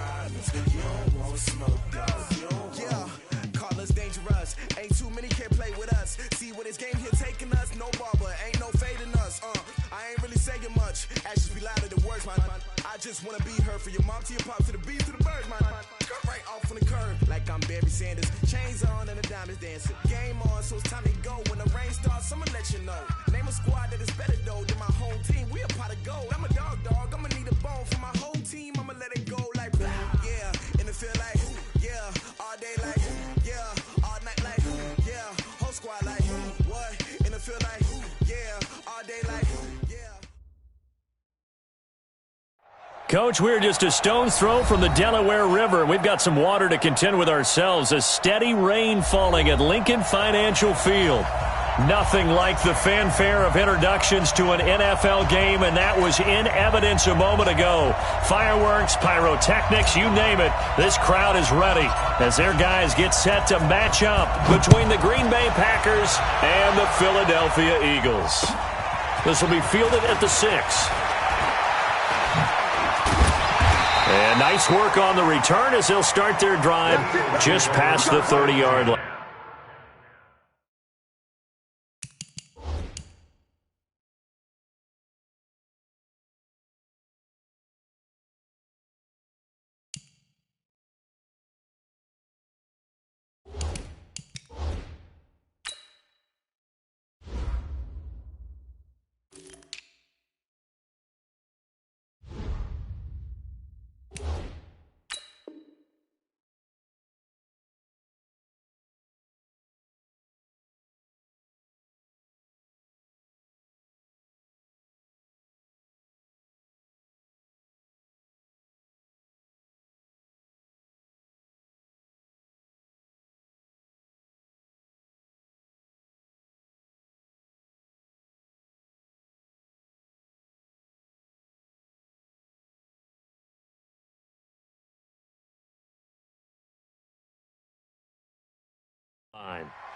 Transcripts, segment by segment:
problems. You don't want smoke, dog. You don't yeah, call us dangerous. Ain't too many can play with us. See where this game here taking us. No barber, ain't no fading us. I ain't really saying much. Actions be louder than words, man. I just wanna be heard. For your mom to your pop to the beat to the birds, man. Cut right off on the curb like I'm Barry Sanders. Chains on and the diamonds dancing. Game on, so it's time to go. When the rain starts, I'ma let you know. Name a squad that is better though than my whole team. We a pot of gold. I'm a dog. I'ma need a bone for my whole team. I'ma let it go like blah. Yeah, and it feel like yeah, all day like yeah, all night like yeah, whole squad like what? And it feel like yeah, all day like yeah. Coach, we're just a stone's throw from the Delaware River. We've got some water to contend with ourselves. A steady rain falling at Lincoln Financial Field. Nothing like the fanfare of introductions to an NFL game, and that was in evidence a moment ago. Fireworks, pyrotechnics, you name it. This crowd is ready as their guys get set to match up between the Green Bay Packers and the Philadelphia Eagles. This will be fielded at the 6. And nice work on the return as they'll start their drive just past the 30-yard line.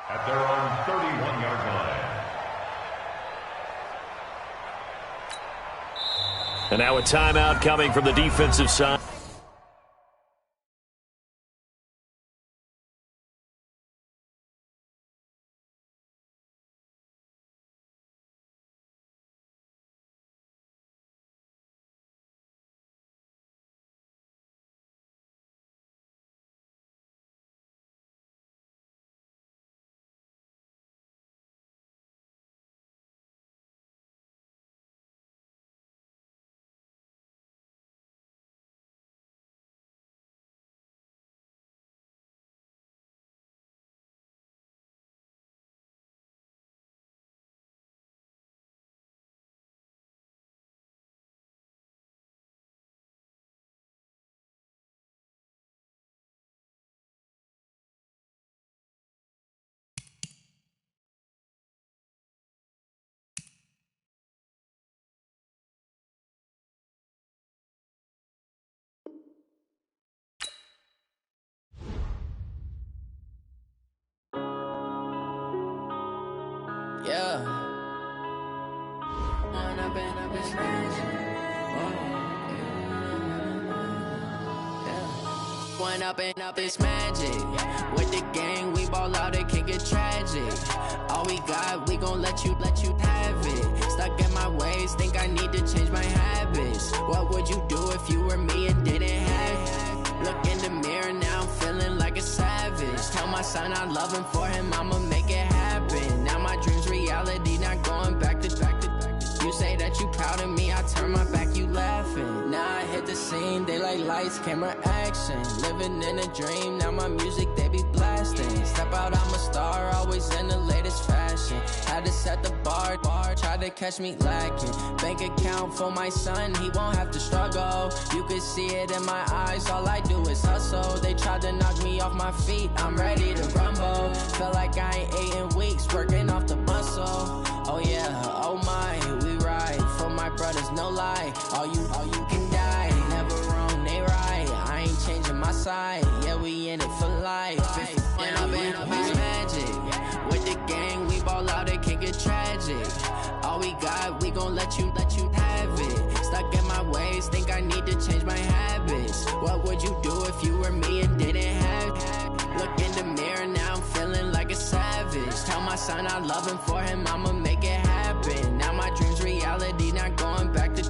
At their own 31-yard line. And now a timeout coming from the defensive side. Yeah. One up and up is magic. With the gang, we ball out, it can get tragic. All we got, we gon' let you have it. Stuck in my ways, think I need to change my habits. What would you do if you were me and didn't have it? Look in the mirror, now I'm feeling like a savage. Tell my son I love him, for him I'ma make it happen. Now my dream's reality, not going back to. You say that you proud of me, I turn my back, you laughing. Now I hit the scene, they like lights, camera, action. Living in a dream, now my music, they be blasting. Step out, I'm a star, always in the latest fashion. Had to set the bar, try to catch me lacking. Bank account for my son, he won't have to struggle. You can see it in my eyes, all I do is hustle. They tried to knock me off my feet, I'm ready to rumble. Felt like I ain't ate in weeks, working off the muscle. Oh yeah, oh my, we ride for my brothers, no lie. All you can die, never wrong, they right. I ain't changing my side, yeah, we in it for life. And I've been magic. With the gang, we ball out, it can get tragic. All we got, we gon' let you have it. Stuck in my ways, think I need to change my habits. What would you do if you were me and didn't have? Look in the mirror, now I'm feeling like a savage. Tell my son I love him, for him I'ma make it happen. Now my dream's reality, not going back to.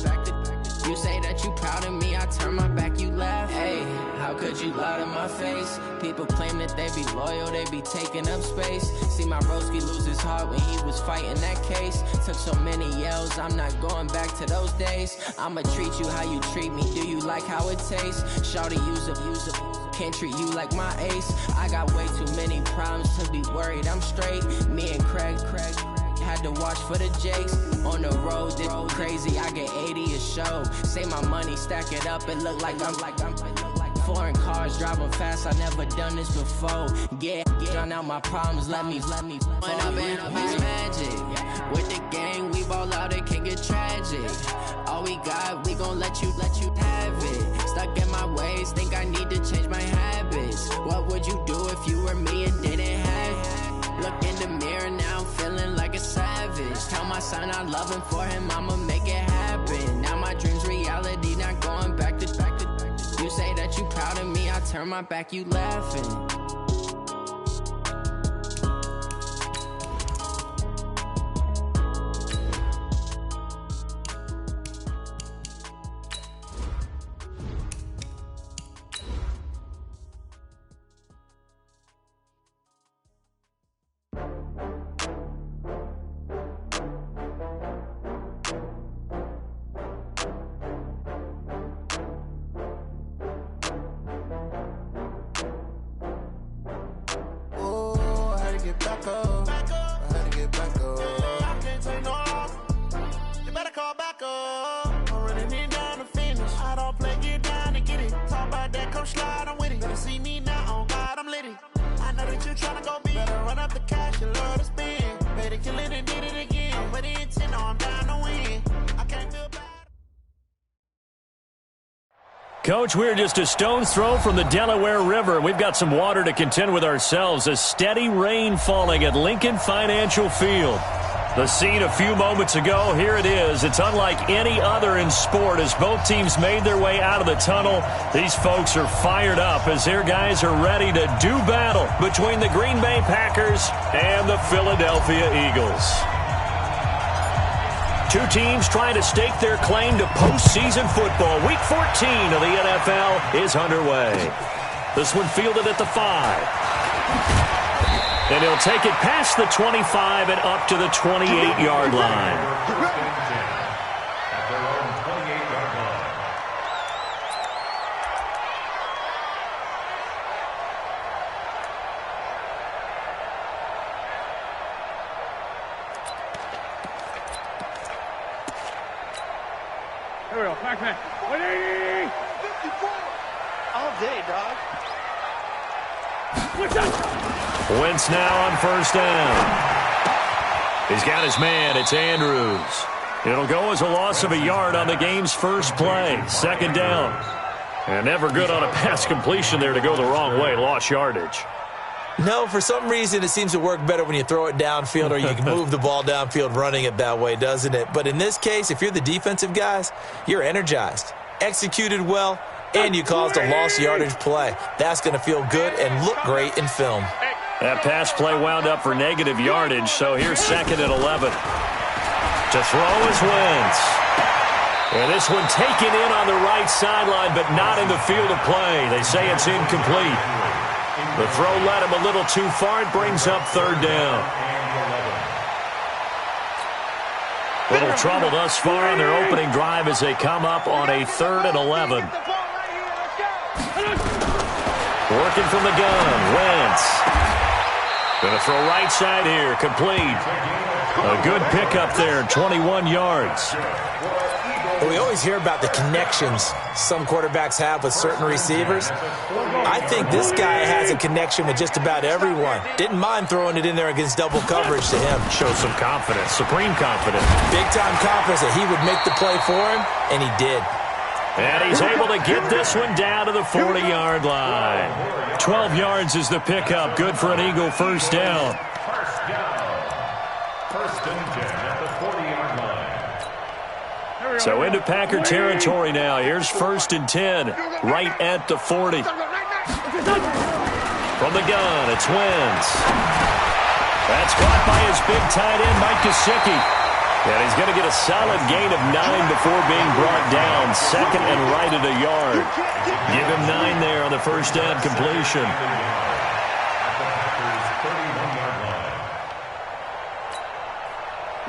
You say that you proud of me, I turn my back, you laugh. Hey, how could you lie to my face? People claim that they be loyal, they be taking up space. See my broski lose his heart when he was fighting that case. Took so many yells, I'm not going back to those days. I'ma treat you how you treat me, do you like how it tastes? Shawty, use up, can't treat you like my ace. I got way too many problems to be worried, I'm straight. Me and Craig had to watch for the Jakes. On the road, this crazy, I get 80 a show. Say my money, stack it up, it look like I'm foreign cars, driving fast, I never done this before. Yeah, drown out my problems, let me fall up in this magic. With the gang, we ball out, it can get tragic. All we got, we gon' let you have it. Stuck in my ways, think I need to change my habits. What would you do if you were me and didn't have? Look in the mirror, now I'm feeling like a savage. Tell my son I love him, for him I'ma make it happen. Now my dream's reality, not going back to. You say that you proud of me, I turn my back, you laughing. Coach, we're just a stone's throw from the Delaware River. We've got some water to contend with ourselves. A steady rain falling at Lincoln Financial Field. The scene a few moments ago, here it is. It's unlike any other in sport as both teams made their way out of the tunnel. These folks are fired up as their guys are ready to do battle between the Green Bay Packers and the Philadelphia Eagles. Two teams trying to stake their claim to postseason football. Week 14 of the NFL is underway. This one fielded at the 5. And he'll take it past the 25 and up to the 28-yard line. At their own 28-yard line. Here we go, back man. 180! 54! All day, dog. Wentz now on first down. He's got his man. It's Andrews. It'll go as a loss of a yard on the game's first play. Second down. And never good on a pass completion there to go the wrong way. Lost yardage. No, for some reason it seems to work better when you throw it downfield or you can move the ball downfield running it that way, doesn't it? But in this case, if you're the defensive guys, you're energized, executed well, and you caused a lost yardage play. That's going to feel good and look great in film. That pass play wound up for negative yardage, so here's second and 11. To throw is Wentz. And this one taken in on the right sideline, but not in the field of play. They say it's incomplete. The throw led him a little too far. It brings up third down. Little trouble thus far on their opening drive as they come up on a 3rd and 11. Working from the gun, Wentz. Going to throw right side here, complete. A good pickup there, 21 yards. We always hear about the connections some quarterbacks have with certain receivers. I think this guy has a connection with just about everyone. Didn't mind throwing it in there against double coverage to him. Shows some confidence, supreme confidence. Big-time confidence that he would make the play for him, and he did. And he's able to get this one down to the 40-yard line. 12 yards is the pickup. Good for an Eagle first down. First down. First and 10 at the 40-yard line. So into Packer territory now. Here's 1st and 10, right at the 40. From the gun, it's Wentz. That's caught by his big tight end, Mike Gesicki. And he's going to get a solid gain of 9 before being brought down. Second and right at a yard. Give him 9 there on the first down completion.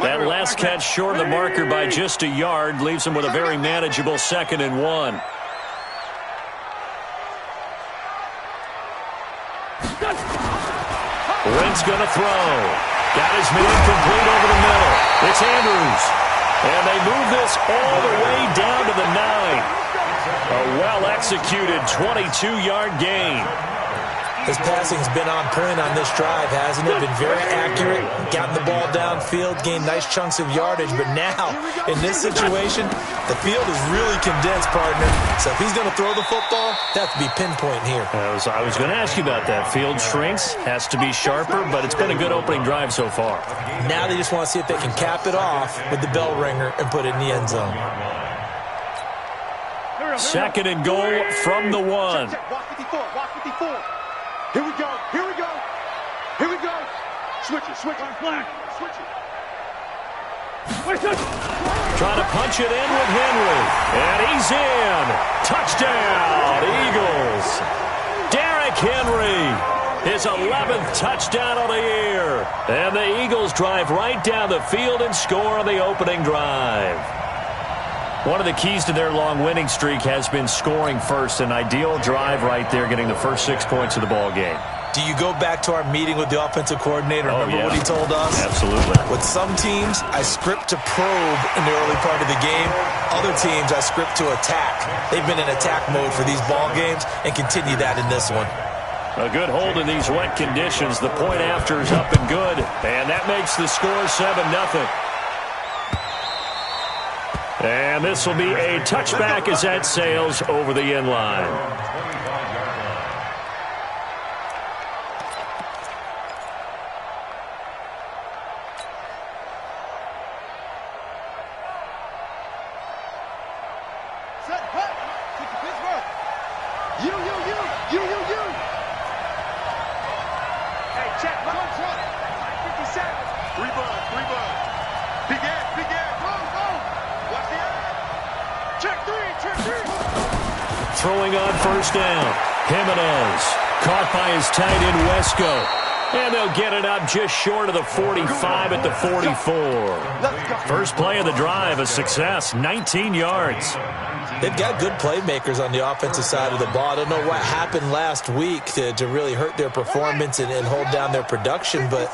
That last catch short of the marker by just a yard leaves him with a very manageable 2nd and 1. Wentz going to throw. Got his man complete over the middle. It's Andrews. And they move this all the way down to the 9. A well-executed 22-yard gain. His passing's been on point on this drive, hasn't it? Been very accurate, gotten the ball downfield, gained nice chunks of yardage. But now, in this situation, the field is really condensed, partner. So if he's going to throw the football, that has to be pinpoint here. I was going to ask you about that. Field shrinks, has to be sharper, but it's been a good opening drive so far. Now they just want to see if they can cap it off with the bell ringer and put it in the end zone. 2nd and goal from the 1. Walk 54, walk 54. Here we go, here we go, here we go. Switch it, switch it, switch it. Trying to punch it in with Henry. And he's in. Touchdown, Eagles. Derrick Henry, his 11th touchdown of the year. And the Eagles drive right down the field and score on the opening drive. One of the keys to their long winning streak has been scoring first. An ideal drive right there, getting the first 6 points of the ball game. Do you go back to our meeting with the offensive coordinator? Remember what he told us? Absolutely. With some teams, I script to probe in the early part of the game. Other teams, I script to attack. They've been in attack mode for these ball games and continue that in this one. A good hold in these wet conditions. The point after is up and good. And that makes the score 7-0. And this will be a touchback as that sails over the end line. Set, hut, kick to Pittsburgh. You. Hey, check, one. 57. Rebound. Big air, go. Watch the eye. Check three. Throwing on first down. Jimenez caught by his tight end Wesco. And they'll get it up just short of the 45 at the 44. First play of the drive, a success, 19 yards. They've got good playmakers on the offensive side of the ball. I don't know what happened last week to really hurt their performance and hold down their production, but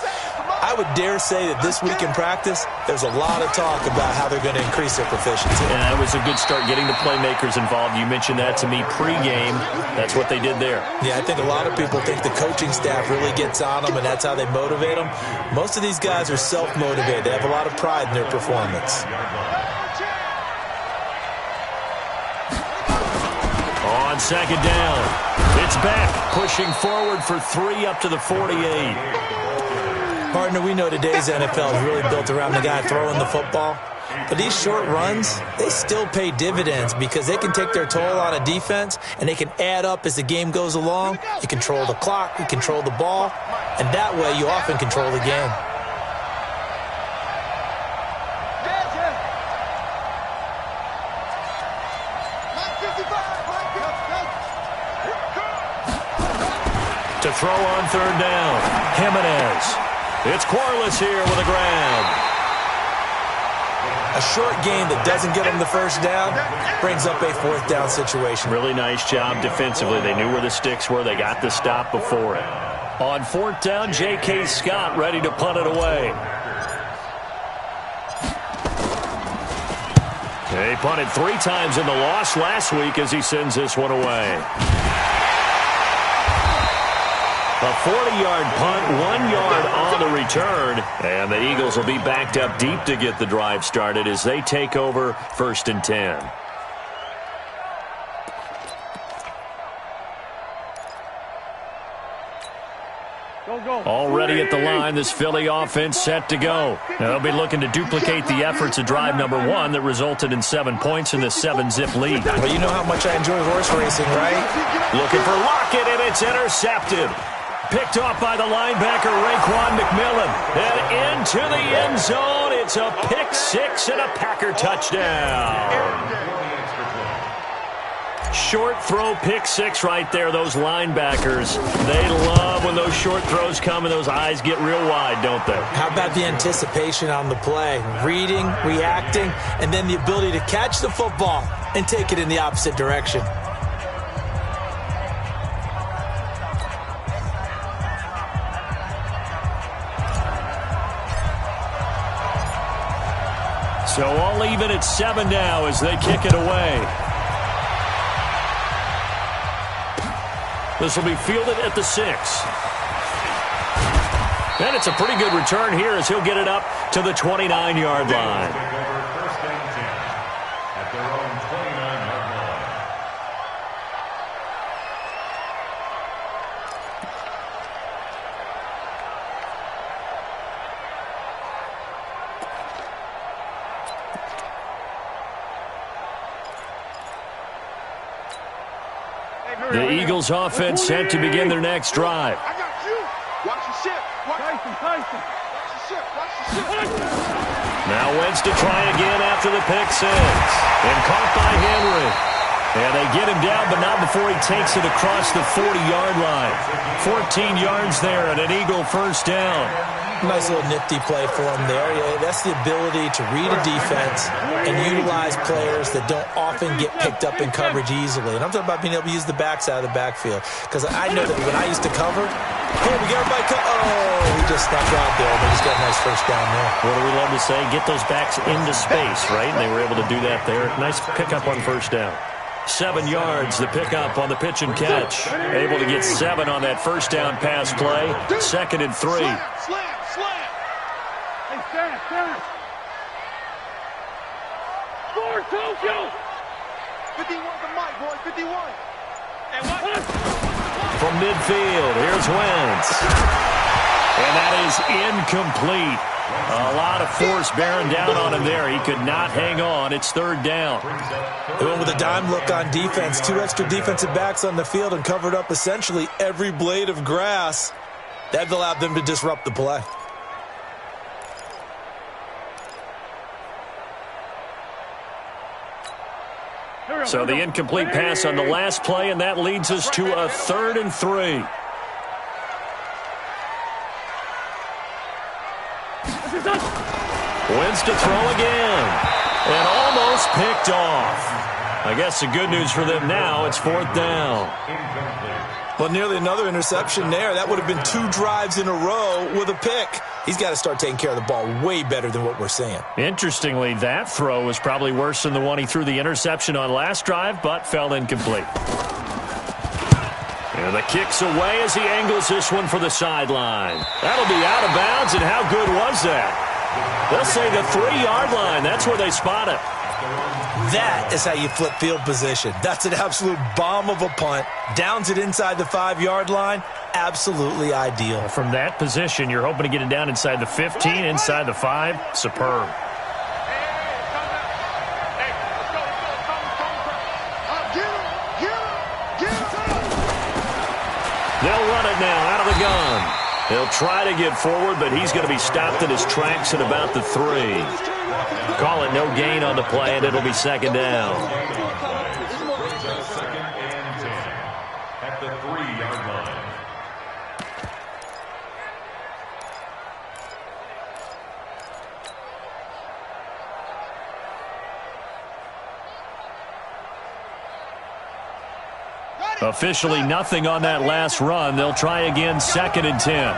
I would dare say that this week in practice, there's a lot of talk about how they're going to increase their proficiency. And that was a good start, getting the playmakers involved. You mentioned that to me pregame. That's what they did there. Yeah, I think a lot of people think the coaching staff really gets on them, and that's how they motivate them. Most of these guys are self-motivated. They have a lot of pride in their performance. On second down, it's Beck pushing forward for 3 up to the 48. Partner, we know today's NFL is really built around the guy throwing the football. But these short runs, they still pay dividends because they can take their toll on a defense and they can add up as the game goes along. You control the clock, you control the ball, and that way you often control the game. To throw on third down, Jimenez. It's Quarles here with a grab. A short gain that doesn't get them the first down brings up a fourth down situation. Really nice job defensively. They knew where the sticks were. They got the stop before it. On fourth down, J.K. Scott ready to punt it away. He punted 3 times in the loss last week as he sends this one away. A 40-yard punt, 1 yard on the return. And the Eagles will be backed up deep to get the drive started as they take over 1st and 10. Already at the line, this Philly offense set to go. Now, they'll be looking to duplicate the efforts of drive number 1 that resulted in 7 points in this 7-zip lead. Well, you know how much I enjoy horse racing, right? Looking for Lockett, and it's intercepted. Picked off by the linebacker, Raekwon McMillan. And into the end zone. It's a pick 6 and a Packer touchdown. Short throw, pick 6 right there, those linebackers. They love when those short throws come and those eyes get real wide, don't they? How about the anticipation on the play? Reading, reacting, and then the ability to catch the football and take it in the opposite direction. So all even at 7 now as they kick it away. This will be fielded at the 6. And it's a pretty good return here as he'll get it up to the 29-yard line. First and 10 at their own 29-yard line. The Eagles offense set to begin their next drive. I got you. Watch your shit. Watch your shit. Watch your shit. Now Wentz to try again after the pick 6. And caught by Henry. And they get him down, but not before he takes it across the 40-yard line. 14 yards there and an Eagle first down. Nice little nifty play for him there. Yeah, that's the ability to read a defense and utilize players that don't often get picked up in coverage easily. And I'm talking about being able to use the backside of the backfield. Because I know that when I used to cover, hey, we got everybody he just stepped out there. They just got a nice first down there. What do we love to say? Get those backs into space, right? And they were able to do that there. Nice pickup on first down. 7 yards, the pickup on the pitch and catch. Able to get 7 on that first down pass play. 2nd and 3. Slam. Hey, stand. Score, Tokyo. 51 to Mike, boys. 51. And what? From midfield, here's Wentz. And that is incomplete. A lot of force bearing down on him there. He could not hang on. It's 3rd down. They went with a dime look on defense. 2 extra defensive backs on the field and covered up essentially every blade of grass. That allowed them to disrupt the play. So the incomplete pass on the last play, and that leads us to a 3rd and 3. Wentz to throw again. And almost picked off. I guess the good news for them now, it's 4th down. Well, nearly another interception there. That would have been 2 drives in a row with a pick. He's got to start taking care of the ball way better than what we're seeing. Interestingly, that throw was probably worse than the one he threw the interception on last drive, but fell incomplete. And the kick's away as he angles this one for the sideline. That'll be out of bounds, and how good was that? They'll say the 3-yard line. That's where they spot it. That is how you flip field position. That's an absolute bomb of a punt. Downs it inside the 5-yard line. Absolutely ideal. From that position, you're hoping to get it down inside the 15, inside the 5. Superb. They'll run it now out of the gun. He'll try to get forward, but he's going to be stopped in his tracks at about the 3. Call it no gain on the play, and it'll be 2nd down. Second and 10 at the 3-yard line. Officially nothing on that last run. They'll try again, 2nd and 10.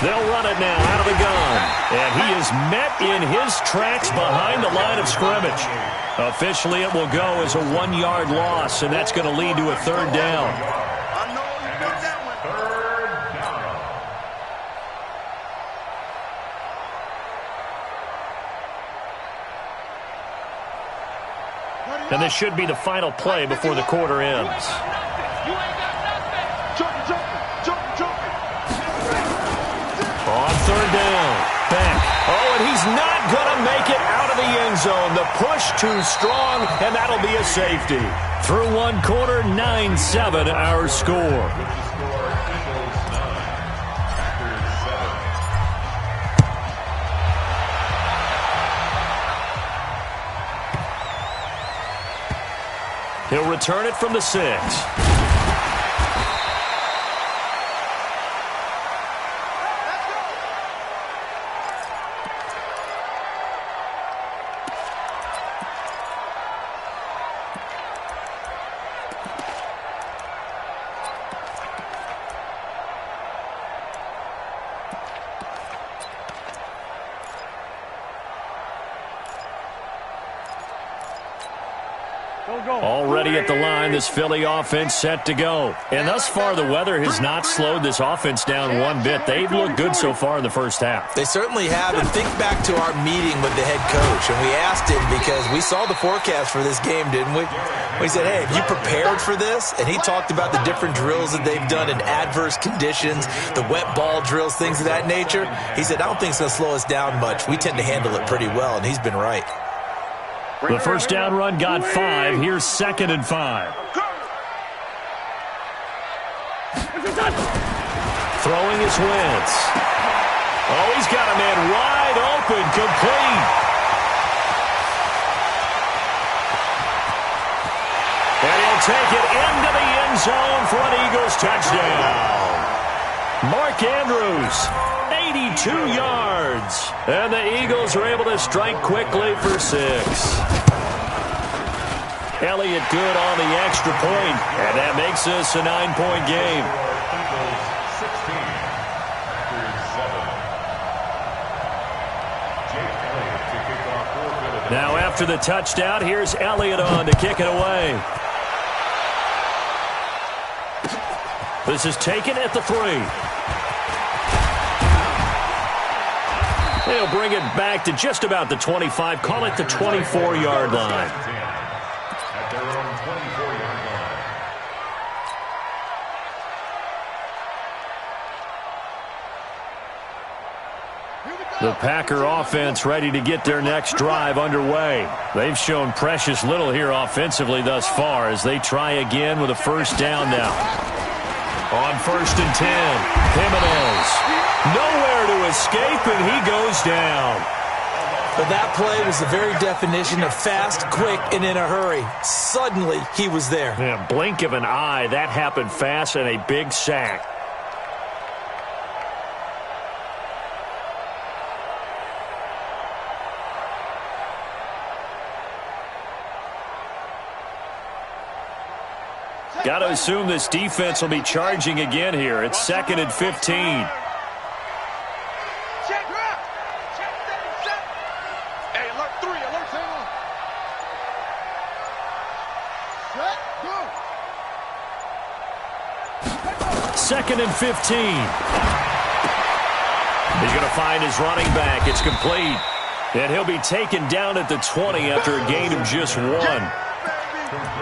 They'll run it now out of the gun. And he is met in his tracks behind the line of scrimmage. Officially, it will go as a 1-yard loss, and that's going to lead to a 3rd down. And this should be the final play before the quarter ends. On third down, back. Oh, and he's not going to make it out of the end zone. The push too strong, and that'll be a safety. Through one quarter, 9-7 our score. He'll return it from the 6. Already at the line, this Philly offense set to go. And thus far, the weather has not slowed this offense down one bit. They've looked good so far in the first half. They certainly have. And think back to our meeting with the head coach. And we asked him because we saw the forecast for this game, didn't we? We said, hey, have you prepared for this? And he talked about the different drills that they've done in adverse conditions, the wet ball drills, things of that nature. He said, I don't think it's going to slow us down much. We tend to handle it pretty well, and he's been right. The first down run got 5. Here's 2nd and 5. Throwing his Wentz. Oh, he's got a man wide open, complete. And he'll take it into the end zone for an Eagles touchdown. Mark Andrews, 82 yards. And the Eagles are able to strike quickly for 6. Elliott good on the extra point, and that makes this a 9-point game. Now after the touchdown, here's Elliott on to kick it away. This is taken at the 3. They'll bring it back to just about the 25. Call it the 24-yard line. At their own 24-yard line. The Packer offense ready to get their next drive underway. They've shown precious little here offensively thus far as they try again with a first down now. On 1st and 10, Jimenez. Nowhere to escape, and he goes down. But that play was the very definition of fast, quick, and in a hurry. Suddenly, he was there. Yeah, blink of an eye, that happened fast, and a big sack. Got to assume this defense will be charging again here. It's 2nd and 15. Second and 15. He's going to find his running back. It's complete. And he'll be taken down at the 20 after a gain of just 1.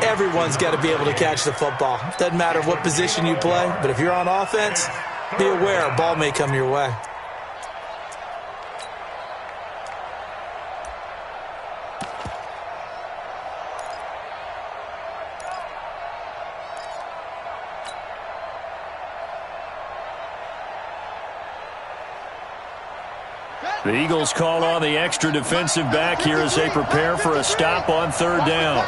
Everyone's got to be able to catch the football. Doesn't matter what position you play, but if you're on offense, be aware a ball may come your way. The Eagles call on the extra defensive back here as they prepare for a stop on 3rd down.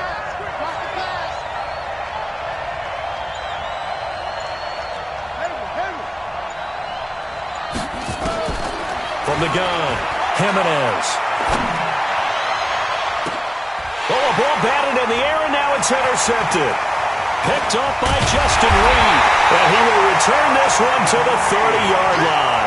From the gun, Jimenez. Oh, a ball batted in the air, and now it's intercepted. Picked off by Justin Reed, and he will return this one to the 30-yard line.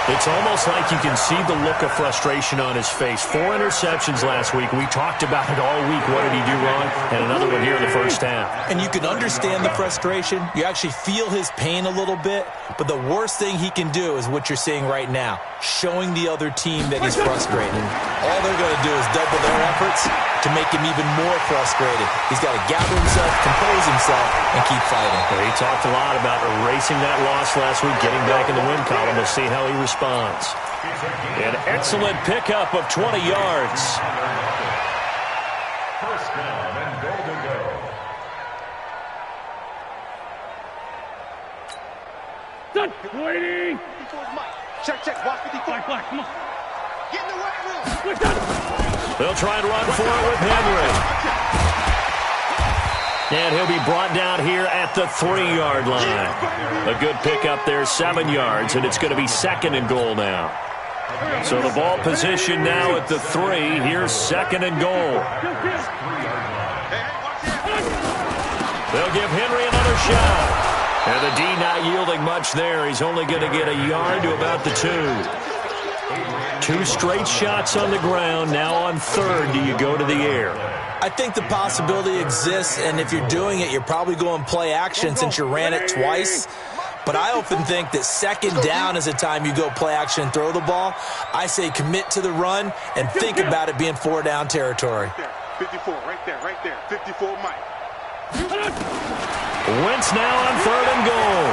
It's almost like you can see the look of frustration on his face. 4 interceptions last week. We talked about it all week. What did he do wrong? And another one here in the first half. And you can understand the frustration. You actually feel his pain a little bit. But the worst thing he can do is what you're seeing right now, showing the other team that he's frustrated. All they're going to do is double their efforts to to make him even more frustrated. He's got to gather himself, compose himself, and keep fighting. He talked a lot about erasing that loss last week, getting back in the win column. We'll see how he responds. An excellent pickup of 20 yards. First down and goal to go. Done. Waiting. Check, watch 54. Black, come on. Get in the right room. Switch done. They'll try and run for it with Henry. And he'll be brought down here at the 3-yard line. A good pickup there, 7 yards, and it's going to be 2nd and goal now. So the ball position now at the 3. Here's 2nd and goal. They'll give Henry another shot. And the D not yielding much there. He's only going to get a yard to about the 2. 2 straight shots on the ground. Now on 3rd, do you go to the air? I think the possibility exists, and if you're doing it, you're probably going play action since you ran it twice. But I often think that 2nd down is the time you go play action and throw the ball. I say commit to the run and think about it being 4-down territory. 54, right there. 54, Mike. Wentz now on 3rd and goal.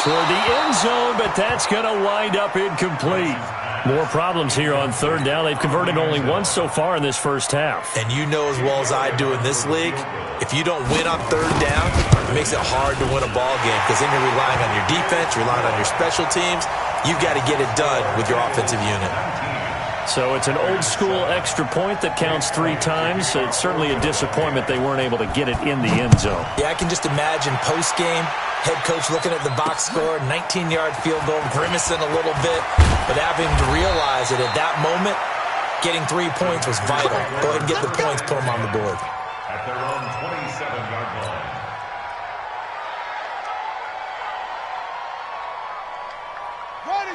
Toward the end zone, but that's going to wind up incomplete. More problems here on 3rd down. They've converted only once so far in this first half. And you know as well as I do in this league, if you don't win on 3rd down, it makes it hard to win a ball game because then you're relying on your defense, relying on your special teams. You've got to get it done with your offensive unit. So it's an old-school extra point that counts 3 times. So it's certainly a disappointment they weren't able to get it in the end zone. Yeah, I can just imagine post-game, head coach looking at the box score, 19-yard field goal, grimacing a little bit, but having to realize that at that moment, getting 3 points was vital. Go ahead and get the points, put them on the board. At their own 27-yard line.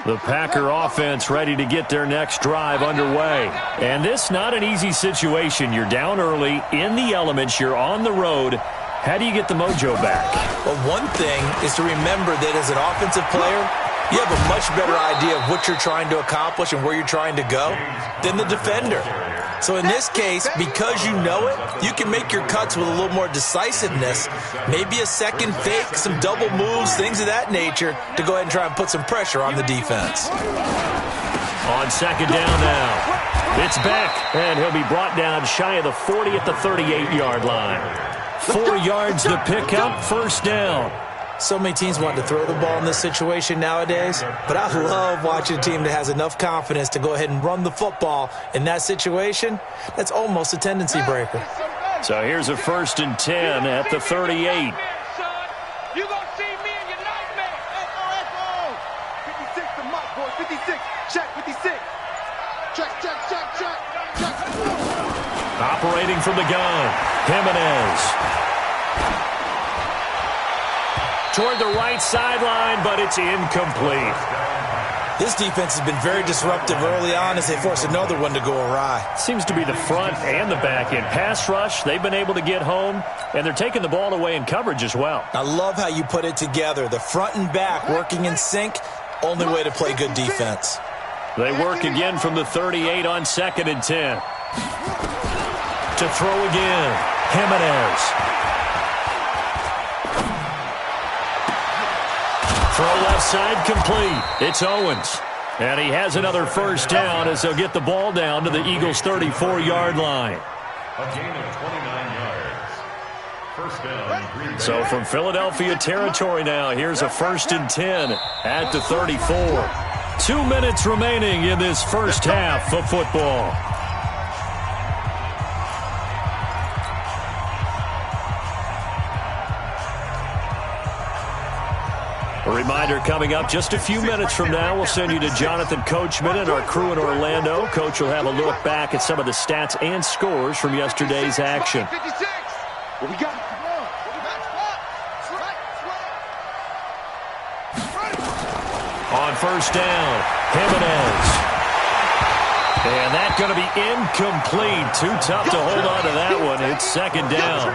The Packer offense ready to get their next drive underway. And this not an easy situation. You're down early, in the elements, you're on the road. How do you get the mojo back? Well, one thing is to remember that as an offensive player, you have a much better idea of what you're trying to accomplish and where you're trying to go than the defender. So in this case, because you know it, you can make your cuts with a little more decisiveness, maybe a second fake, some double moves, things of that nature, to go ahead and try and put some pressure on the defense. On 2nd down now. It's back, and he'll be brought down shy of the 40 at the 38-yard line. 4 yards to pick up, 1st down. So many teams want to throw the ball in this situation nowadays, but I love watching a team that has enough confidence to go ahead and run the football in that situation. That's almost a tendency breaker. So here's a 1st and 10 at the 38. You gonna see me in your nightmare. Echo. 56 to Mike, boy. 56. Check, 56. Check. Operating from the gun, Jimenez. Toward the right sideline, but it's incomplete. This defense has been very disruptive early on as they force another one to go awry. Seems to be the front and the back end. Pass rush, they've been able to get home, and they're taking the ball away in coverage as well. I love how you put it together. The front and back working in sync, only way to play good defense. They work again from the 38 on 2nd and 10. To throw again, Jimenez. Throw left side complete. It's Owens. And he has another 1st down as they'll get the ball down to the Eagles' 34-yard line. A gain of 29 yards. 1st down, Green Bay. So from Philadelphia territory now, here's a 1st and 10 at the 34. 2 minutes remaining in this first half of football. A reminder coming up just a few minutes from now, we'll send you to Jonathan Coachman and our crew in Orlando. Coach will have a look back at some of the stats and scores from yesterday's action. What we got? On 1st down, Jimenez. And that's going to be incomplete. Too tough to hold on to that one. It's 2nd down.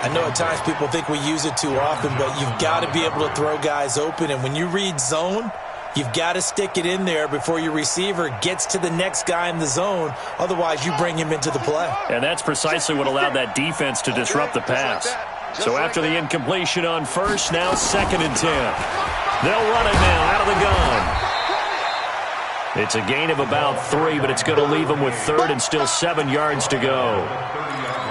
I know at times people think we use it too often, but you've got to be able to throw guys open. And when you read zone, You've got to stick it in there before your receiver gets to the next guy in the zone. Otherwise, you bring him into the play. And that's precisely what allowed that defense to disrupt the pass. So after the incompletion on first, now 2nd and 10. They'll run it now out of the gun. It's a gain of about 3, but it's going to leave them with 3rd and still 7 yards to go.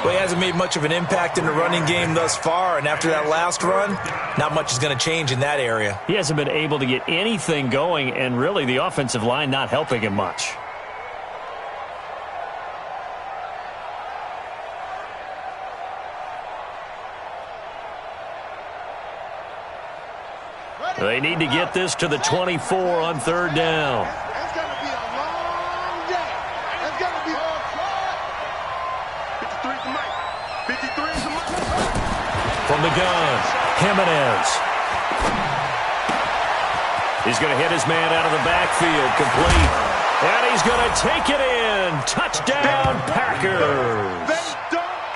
Well, he hasn't made much of an impact in the running game thus far, and after that last run, not much is going to change in that area. He hasn't been able to get anything going, and really the offensive line not helping him much. They need to get this to the 24 on 3rd down. It's going to be a long day. It's going to be all try. 53 is the mic. 53 is the mic. From the gun, Jimenez. He's going to hit his man out of the backfield, complete. And he's going to take it in. Touchdown, Packers.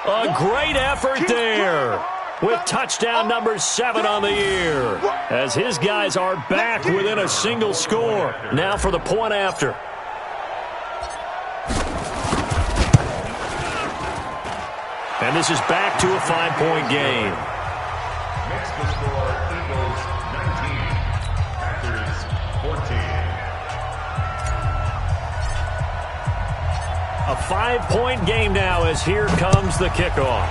A great effort there, with touchdown number 7 on the year, as his guys are back within a single score. Now for the point after. And this is back to a 5-point game. Makes the score Eagles 19, Packers 14. A 5-point game now as here comes the kickoff.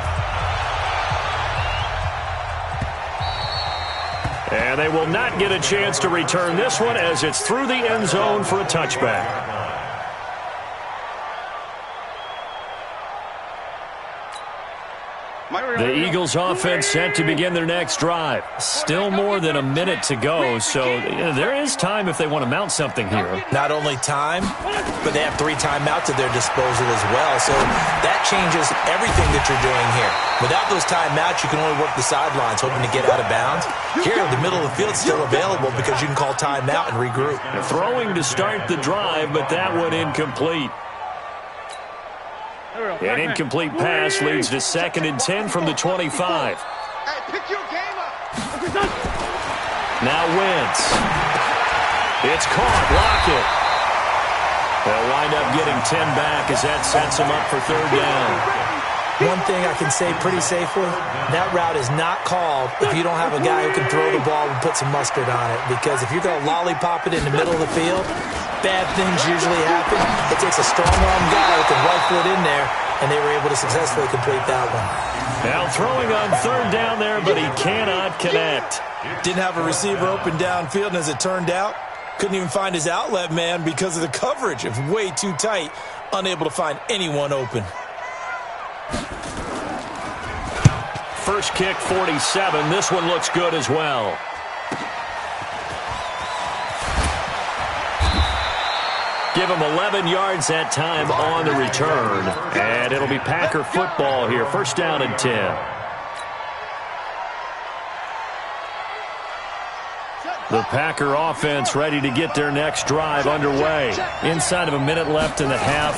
And they will not get a chance to return this one as it's through the end zone for a touchback. The Eagles offense set to begin their next drive. Still more than a minute to go, so there is time if they want to mount something here. Not only time, but they have 3 timeouts at their disposal as well, so that changes everything that you're doing here. Without those timeouts, you can only work the sidelines, hoping to get out of bounds. Here, the middle of the field is still available because you can call timeout and regroup. Throwing to start the drive, but that one incomplete. An incomplete pass leads to 2nd and 10 from the 25. Hey, pick your game up. Now Wentz. It's caught. Lockett. They'll wind up getting 10 back as that sets them up for 3rd down. One thing I can say pretty safely, that route is not called if you don't have a guy who can throw the ball and put some mustard on it. Because if you're going to lollipop it in the middle of the field, bad things usually happen. It takes a strong-arm guy who can rifle it in there, and they were able to successfully complete that one. Now throwing on 3rd down there, but he cannot connect. Didn't have a receiver open downfield, and as it turned out, couldn't even find his outlet man because of the coverage. It was way too tight, unable to find anyone open. First kick, 47. This one looks good as well. Give him 11 yards that time on the return. And it'll be Packer football here. 1st down and 10. The Packer offense ready to get their next drive underway. Inside of a minute left in the half.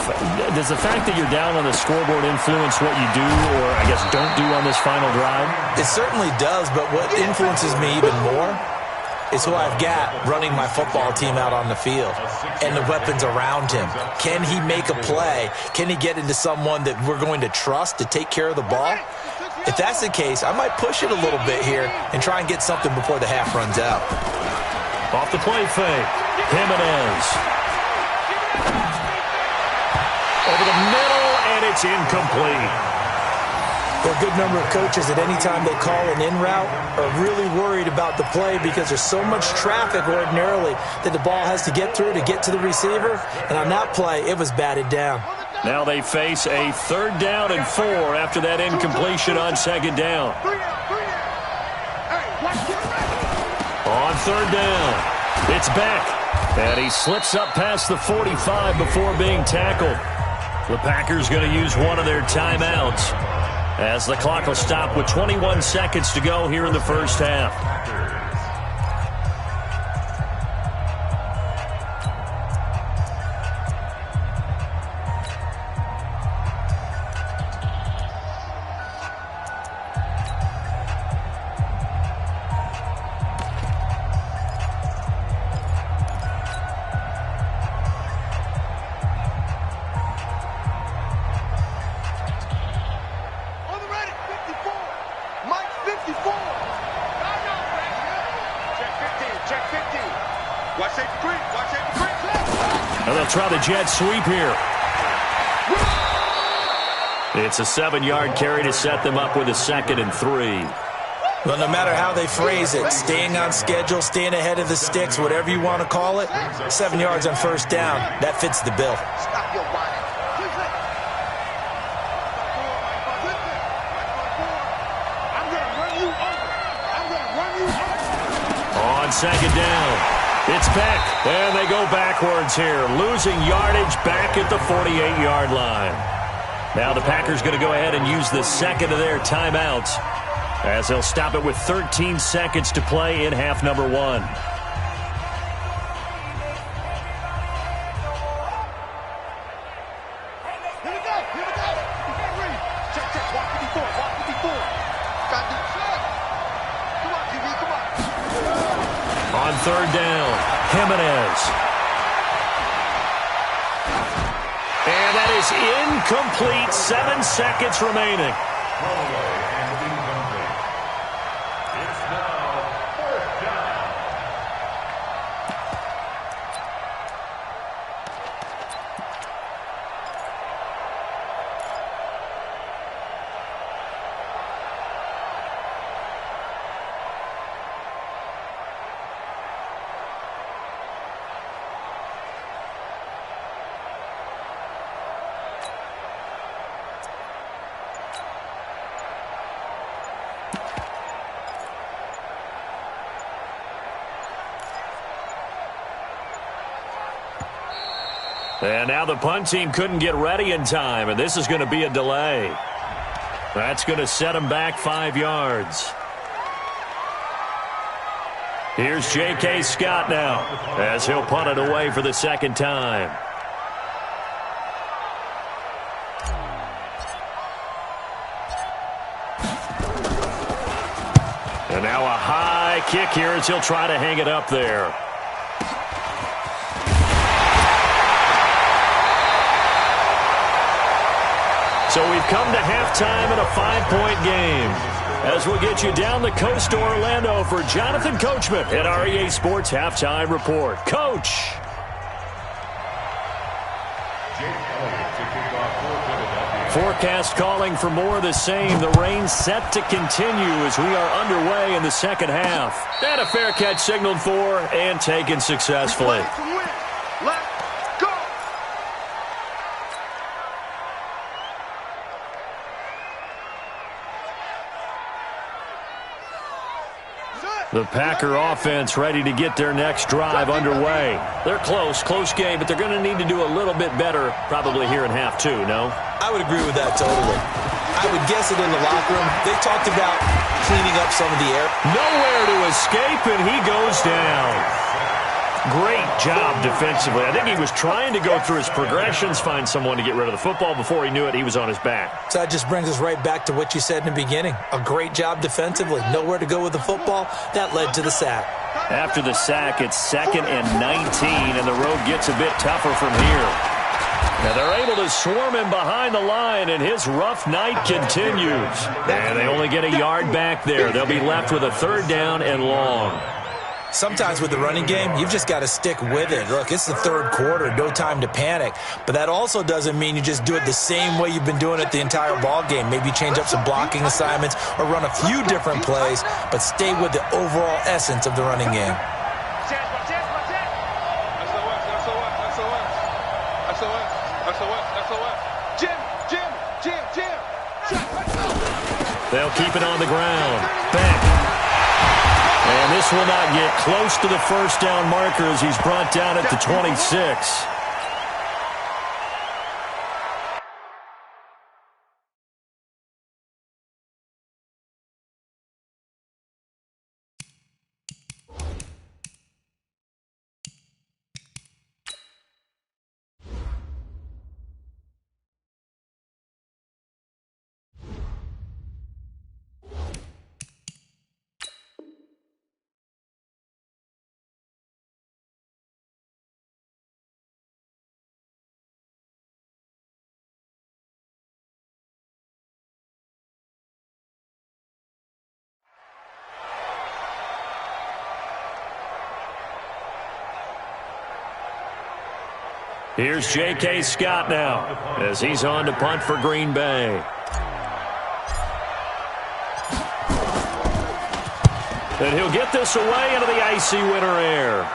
Does the fact that you're down on the scoreboard influence what you do, or I guess don't do on this final drive? It certainly does, but what influences me even more is who I've got running my football team out on the field and the weapons around him. Can he make a play? Can he get into someone that we're going to trust to take care of the ball? If that's the case, I might push it a little bit here and try and get something before the half runs out. Off the play fake, Jimenez. Over the middle, and it's incomplete. Well, a good number of coaches at any time they call an in route are really worried about the play because there's so much traffic ordinarily that the ball has to get through to get to the receiver. And on that play, it was batted down. Now they face a 3rd down and 4 after that incompletion on 2nd down. On 3rd down, it's back. And he slips up past the 45 before being tackled. The Packers going to use one of their timeouts, as the clock will stop with 21 seconds to go here in the 1st half. Check 50. Watch safety creep. Watch safety creep. And they'll try the jet sweep here. It's a 7-yard carry to set them up with a 2nd and 3. Well, no matter how they phrase it, staying on schedule, staying ahead of the sticks, whatever you want to call it, 7 yards on first down, that fits the bill. Stop your whining. I'm going to run you over. I'm going to run you over. On 2nd down, it's Peck, and they go backwards here, losing yardage back at the 48-yard line. Now the Packers going to go ahead and use the 2nd of their timeouts, as they'll stop it with 13 seconds to play in half number 1. Here we go. Here we go. Check, check. Walk 54. Walk 54. Got the check. Come on, TV. Come on. On 3rd down, Jimenez. And that is incomplete. 7 seconds remaining. It's now 4th down. And now the punt team couldn't get ready in time, and this is going to be a delay. That's going to set them back 5 yards. Here's J.K. Scott now, as he'll punt it away for the 2nd time. And now a high kick here as he'll try to hang it up there. So we've come to halftime in a 5-point game. As we'll get you down the coast to Orlando for Jonathan Coachman at our EA Sports Halftime Report. Coach. Forecast calling for more of the same. The rain set to continue as we are underway in the 2nd half. And a fair catch signaled for and taken successfully. Let's go. The Packer offense ready to get their next drive underway. They're close game, but they're going to need to do a little bit better probably here in half 2, no? I would agree with that totally. I would guess it in the locker room. They talked about cleaning up some of the air. Nowhere to escape, and he goes down. Great job defensively. I think he was trying to go through his progressions, find someone to get rid of the football. Before he knew it, he was on his back. So that just brings us right back to what you said in the beginning. A great job defensively. Nowhere to go with the football. That led to the sack. After the sack, it's 2nd and 19, and the road gets a bit tougher from here. Now they're able to swarm him behind the line, and his rough night continues. And they only get a yard back there. They'll be left with a 3rd down and long. Sometimes with the running game, you've just got to stick with it. Look, it's the 3rd quarter, no time to panic. But that also doesn't mean you just do it the same way you've been doing it the entire ball game. Maybe change up some blocking assignments or run a few different plays, but stay with the overall essence of the running game. They'll keep it on the ground. Back. And this will not get close to the 1st down marker as he's brought down at the 26. Here's J.K. Scott now as he's on to punt for Green Bay. And he'll get this away into the icy winter air.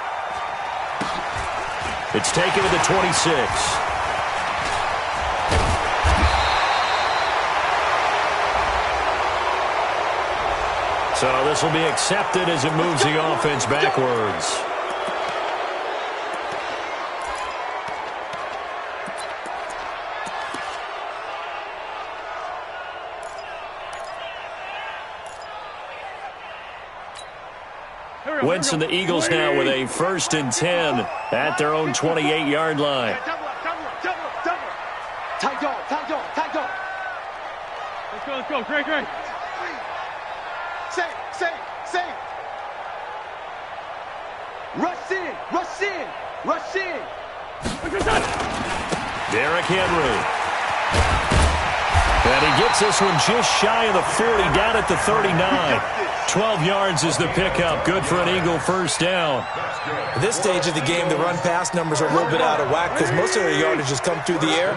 It's taken to the 26. So this will be accepted as it moves the offense backwards. Wentz and the Eagles now with a 1st and 10 at their own 28-yard line. Tight dog. Let's go. Great. Save. Rush in. Derrick Henry. And he gets this one just shy of the 40, down at the 39. 12 yards is the pickup. Good for an Eagle first down. At this stage of the game, the run-pass numbers are a little bit out of whack because most of their yardage has come through the air.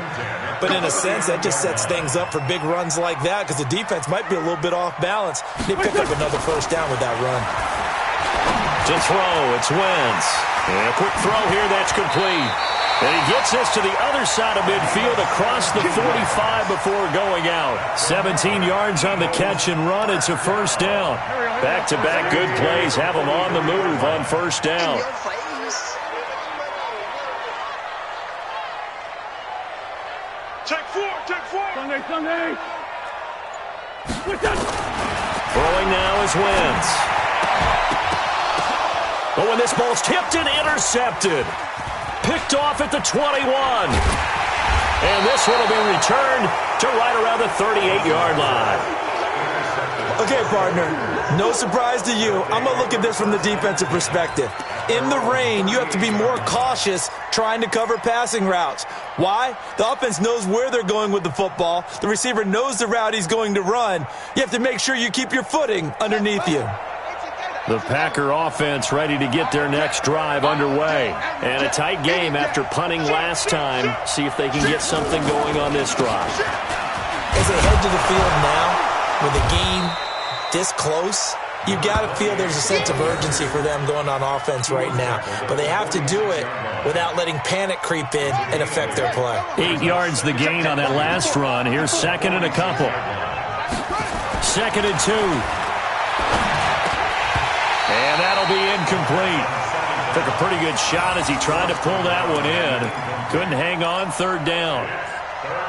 But in a sense, that just sets things up for big runs like that because the defense might be a little bit off balance. They pick up another first down with that run. To throw, it's Wentz. And a quick throw here, that's complete. And he gets this to the other side of midfield across the 45 before going out. 17 yards on the catch and run. It's a first down. Back-to-back good plays have them on the move on first down. Take four. Sunday. Throwing now is Wentz. Oh, and this ball's tipped and intercepted. Picked off at the 21. And this one will be returned to right around the 38-yard line. Okay, partner, no surprise to you. I'm going to look at this from the defensive perspective. In the rain, you have to be more cautious trying to cover passing routes. Why? The offense knows where they're going with the football. The receiver knows the route he's going to run. You have to make sure you keep your footing underneath you. The Packer offense ready to get their next drive underway. And a tight game after punting last time. See if they can get something going on this drive. As they head to the field now, with the game this close, you've got to feel there's a sense of urgency for them going on offense right now. But they have to do it without letting panic creep in and affect their play. 8 yards the gain on that last run. Here's 2nd and a couple. 2nd and 2. And that'll be incomplete. Took a pretty good shot as he tried to pull that one in. Couldn't hang on, 3rd down.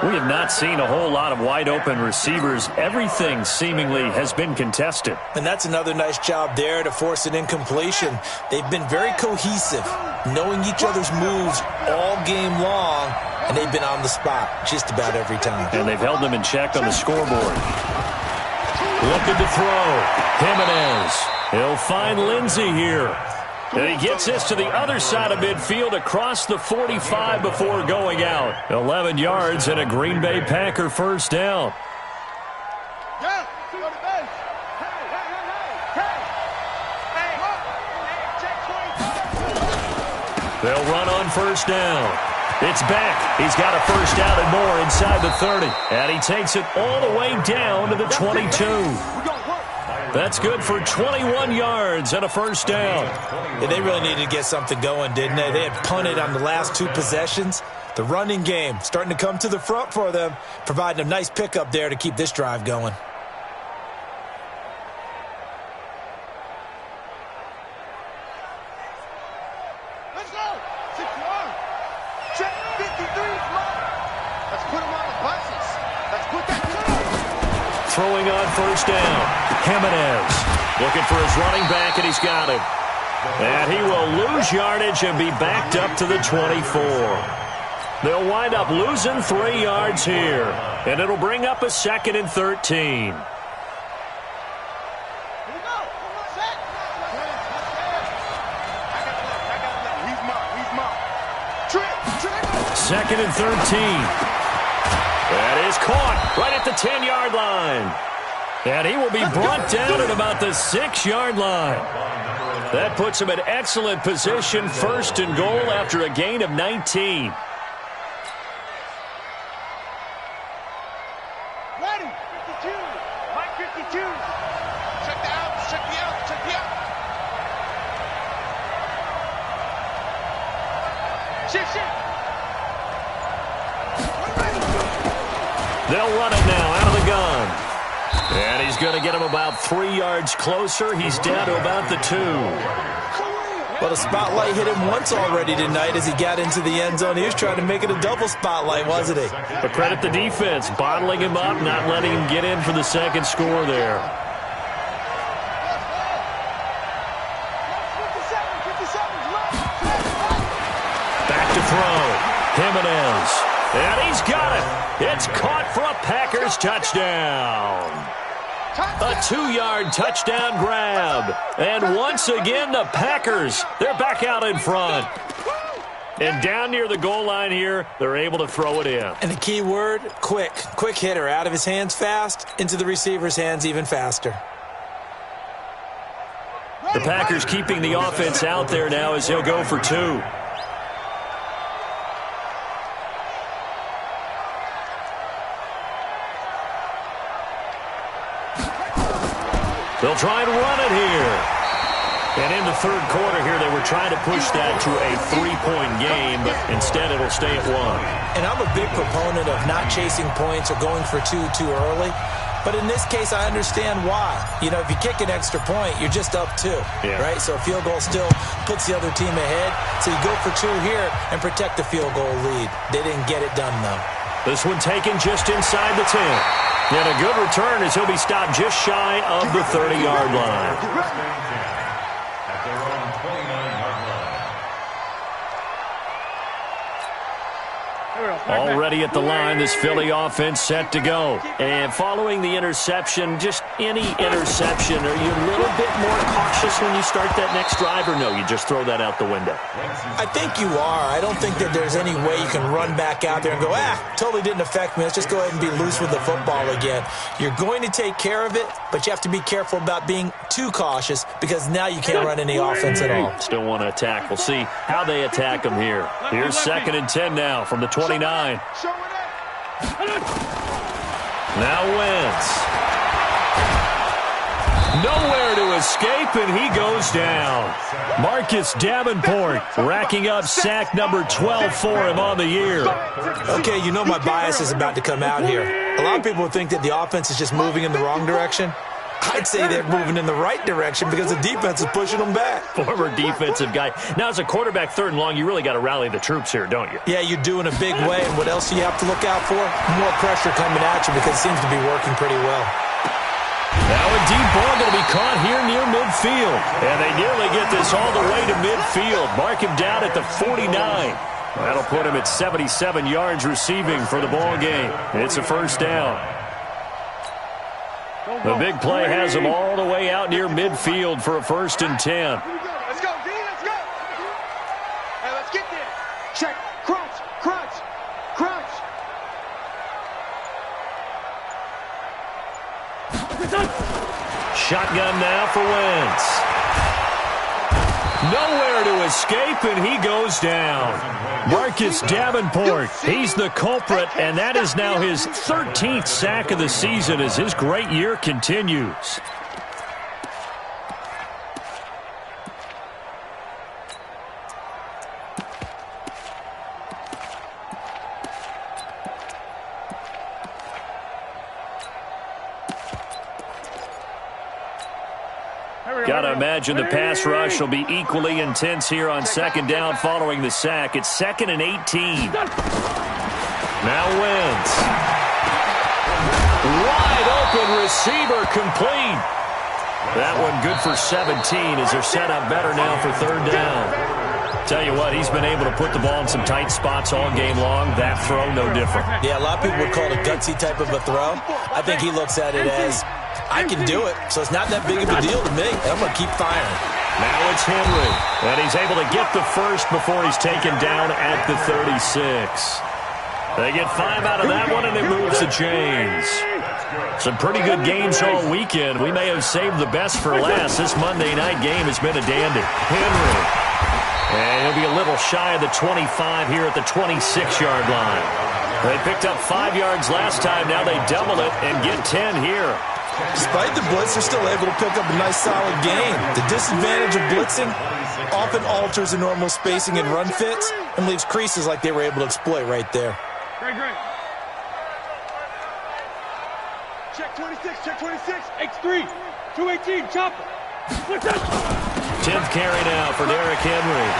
We have not seen a whole lot of wide-open receivers. Everything seemingly has been contested. And that's another nice job there to force an incompletion. They've been very cohesive, knowing each other's moves all game long, and they've been on the spot just about every time. And they've held them in check on the scoreboard. Looking to throw. Jimenez. He'll find Lindsey here. And he gets this to the other side of midfield across the 45 before going out. 11 yards and a Green Bay Packer first down. They'll run on first down. It's back. He's got a first down and more inside the 30. And he takes it all the way down to the 22. That's good for 21 yards and a first down. Yeah, they really needed to get something going, didn't they? They had punted on the last 2 possessions. The running game starting to come to the front for them, providing a nice pickup there to keep this drive going. Let's go. 6-1. Check 53. Let's put him on the buses. Let's put that through. Throwing on first down. Jimenez looking for his running back, and he's got him. And he will lose yardage and be backed up to the 24. They'll wind up losing 3 yards here. And it'll bring up a 2nd and 13. Second and 13. That is caught right at the 10-yard line. And he will be brought down at about the 6-yard line. That puts him in excellent position, 1st and goal after a gain of 19. They'll run it now out of the gun. And he's going to get him about 3 yards closer. He's down to about the 2. Well, the spotlight hit him once already tonight as he got into the end zone. He was trying to make it a double spotlight, wasn't he? But credit the defense, bottling him up, not letting him get in for the second score there. Back to throw. Jimenez. And he's got it. It's caught for a Packers touchdown. A 2-yard touchdown grab. And once again, the Packers, they're back out in front. And down near the goal line here, they're able to throw it in. And the key word, quick. Quick hitter. Out of his hands fast, into the receiver's hands even faster. The Packers keeping the offense out there now as he'll go for 2. They'll try and run it here. And in the third quarter here, they were trying to push that to a 3-point game, but instead it'll stay at 1. And I'm a big proponent of not chasing points or going for 2 too early. But in this case, I understand why. You know, if you kick an extra point, you're just up 2, right? So a field goal still puts the other team ahead. So you go for 2 here and protect the field goal lead. They didn't get it done, though. This one taken just inside the 10. And a good return as he'll be stopped just shy of the 30-yard line. At their own 29-yard line. Already at the line, this Philly offense set to go. And following the interception, just any interception, are you a little bit more cautious when you start that next drive, or no, you just throw that out the window? I think you are. I don't think that there's any way you can run back out there and go, totally didn't affect me. Let's just go ahead and be loose with the football again. You're going to take care of it, but you have to be careful about being too cautious because now you can't run any offense at all. Still want to attack. We'll see how they attack him here. Here's 2nd and 10 now from the 29. Now Wentz. Nowhere to escape, and he goes down. Marcus Davenport racking up sack number 12 for him on the year. Okay, you know my bias is about to come out here. A lot of people think that the offense is just moving in the wrong direction. I'd say they're moving in the right direction because the defense is pushing them back. Former defensive guy. Now, as a quarterback, 3rd and long, you really got to rally the troops here, don't you? Yeah, you do in a big way. And what else do you have to look out for? More pressure coming at you because it seems to be working pretty well. Now a deep ball going to be caught here near midfield. And they nearly get this all the way to midfield. Mark him down at the 49. That'll put him at 77 yards receiving for the ball game. It's a 1st down. The big play has him all the way out near midfield for a 1st and 10. Let's go, D, let's go. Hey, let's get there. Check, crunch, crunch, crunch. Shotgun now for Wentz. Nowhere to escape, and he goes down. Marcus Davenport, he's the culprit, and that is now his 13th sack of the season as his great year continues. Got to imagine the pass rush will be equally intense here on 2nd down following the sack. It's 2nd and 18. Now Wentz. Wide open receiver complete. That one good for 17 as they're set up better now for 3rd down. Tell you what, he's been able to put the ball in some tight spots all game long. That throw, no different. Yeah, a lot of people would call it a gutsy type of a throw. I think he looks at it as, I can do it, so it's not that big of a deal to me. I'm going to keep firing. Now it's Henry, and he's able to get the first before he's taken down at the 36. They get 5 out of that one, and it moves the chains. Some pretty good games all weekend. We may have saved the best for last. This Monday night game has been a dandy. Henry. And he'll be a little shy of the 25 here at the 26-yard line. They picked up 5 yards last time. Now they double it and get 10 here. Despite the blitz, they're still able to pick up a nice, solid gain. The disadvantage of blitzing often alters the normal spacing and run fits, and leaves creases like they were able to exploit right there. Great. Check 26, check 26. X3, 218, chopper. 10th carry now for Derrick Henry.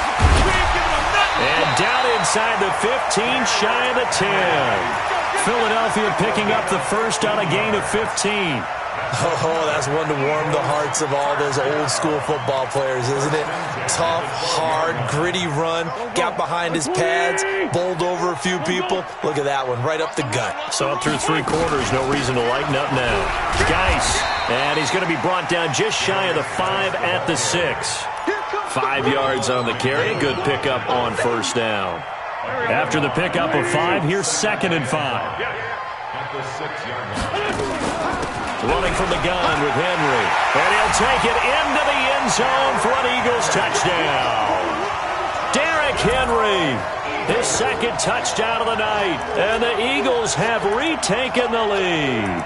And down inside the 15, shy of the 10. Philadelphia picking up the first on a gain of 15. Oh, that's one to warm the hearts of all those old-school football players, isn't it? Tough, hard, gritty run, got behind his pads, bowled over a few people. Look at that one, right up the gut. So up through 3 quarters, no reason to lighten up now. Geis, and he's going to be brought down just shy of the 5 at the 6. 5 yards on the carry, good pickup on first down. After the pickup of 5, here's 2nd and 5. At the 6-yard line. Running from the gun with Henry. And he'll take it into the end zone for an Eagles touchdown. Derrick Henry, his 2nd touchdown of the night. And the Eagles have retaken the lead.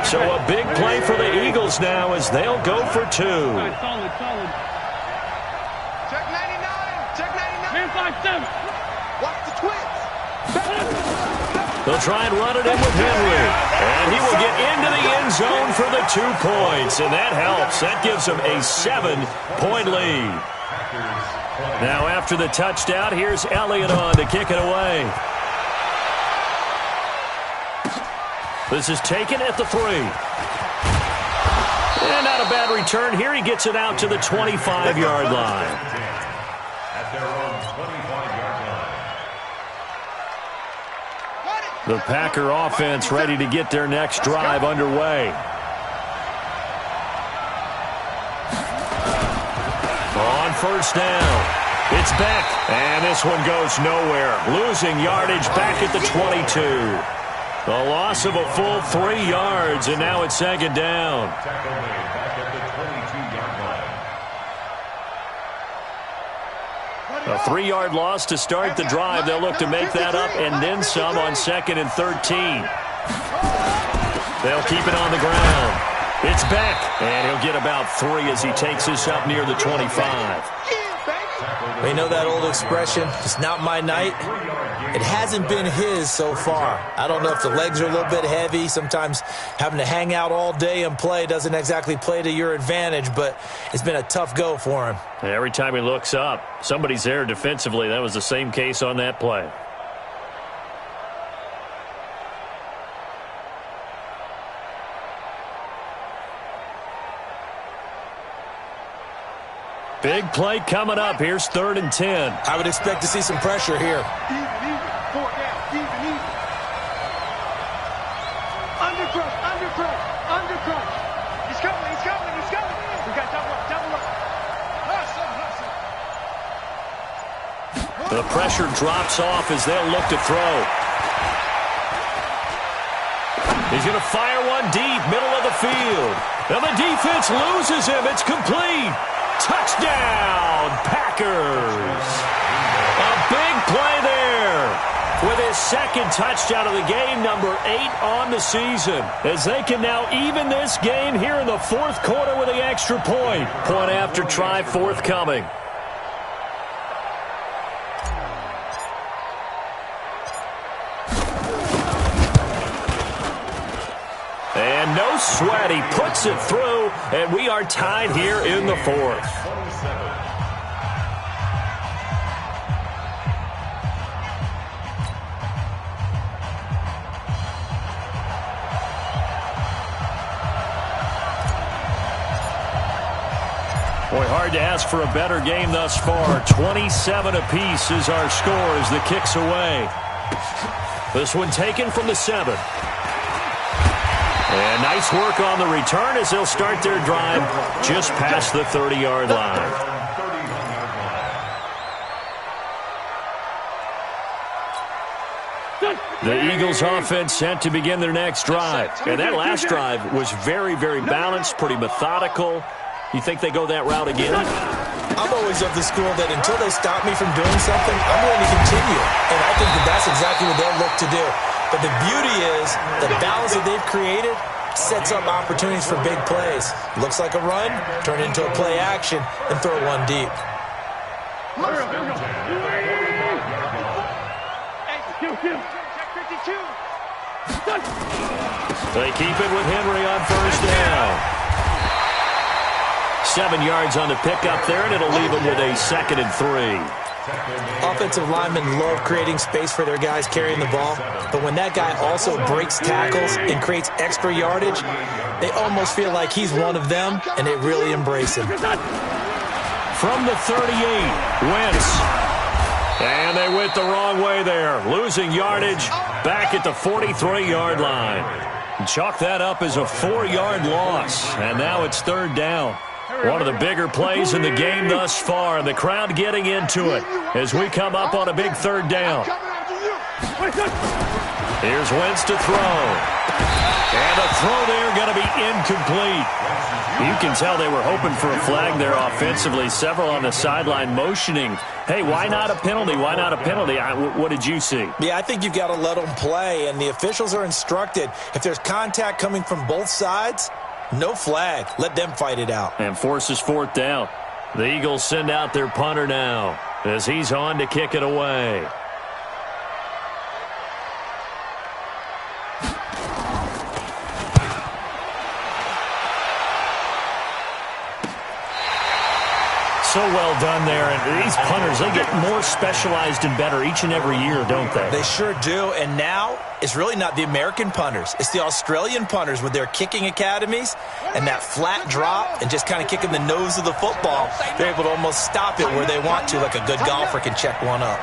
So a big play for the Eagles now as they'll go for 2. Solid. Check 99, check 99. Man 5-7. Watch the twins. They'll try and run it in with Henry. And he will get into the end zone for the 2 points. And that helps. That gives them a 7-point lead. Now after the touchdown, here's Elliott on to kick it away. This is taken at the 3. And not a bad return here. He gets it out to the 25-yard line. At their own 25-yard line. The Packer offense ready to get their next drive underway. On first down, it's Beck. And this one goes nowhere. Losing yardage back at the 22. The loss of a full 3 yards, and now it's 2nd down. Tackle made back at the 22-yard line. A 3-yard loss to start the drive. They'll look to make that up and then some on 2nd and 13. They'll keep it on the ground. It's Beck, and he'll get about 3 as he takes this up near the 25. You know that old expression, it's not my night? It hasn't been his so far. I don't know if the legs are a little bit heavy. Sometimes having to hang out all day and play doesn't exactly play to your advantage, but it's been a tough go for him. Every time he looks up, somebody's there defensively. That was the same case on that play. Big play coming up. Here's 3rd and 10. I would expect to see some pressure here. Even. 4 down, even. Under crush. He's coming. We got double up. Hustle. The pressure drops off as they'll look to throw. He's going to fire one deep, middle of the field. And the defense loses him. It's complete. Touchdown, Packers. A big play there with his 2nd touchdown of the game, number 8 on the season, as they can now even this game here in the 4th quarter with the extra point. Point after try forthcoming. And no sweat, he puts it through, and we are tied here in the 4th. Boy, hard to ask for a better game thus far. 27 apiece is our score as the kick's away. This one taken from the 7. And nice work on the return as they'll start their drive just past the 30-yard line. The Eagles offense set to begin their next drive. And that last drive was very, very balanced, pretty methodical. You think they go that route again? I'm always of the school that until they stop me from doing something, I'm going to continue. And I think that that's exactly what they'll look to do. But the beauty is the balance that they've created sets up opportunities for big plays. Looks like a run, turn it into a play action, and throw one deep. They keep it with Henry on first down. 7 yards on the pickup there, and it'll leave them with a 2nd and 3. Offensive linemen love creating space for their guys carrying the ball, but when that guy also breaks tackles and creates extra yardage, they almost feel like he's one of them, and they really embrace him. From the 38, Wentz. And they went the wrong way there, losing yardage back at the 43-yard line. Chalk that up as a 4-yard loss, and now it's 3rd down. One of the bigger plays in the game thus far, and the crowd getting into it as we come up on a big 3rd down. Here's Wentz to throw. And a throw there going to be incomplete. You can tell they were hoping for a flag there offensively. Several on the sideline motioning, hey, why not a penalty? Why not a penalty? What did you see? Yeah, I think you've got to let them play, and the officials are instructed. If there's contact coming from both sides, no flag. Let them fight it out. And forces 4th down. The Eagles send out their punter now as he's on to kick it away. So well done there, and these punters, they get more specialized and better each and every year, don't they? They sure do, and now it's really not the American punters. It's the Australian punters with their kicking academies and that flat drop and just kind of kicking the nose of the football. They're able to almost stop it where they want to, like a good golfer can check one up.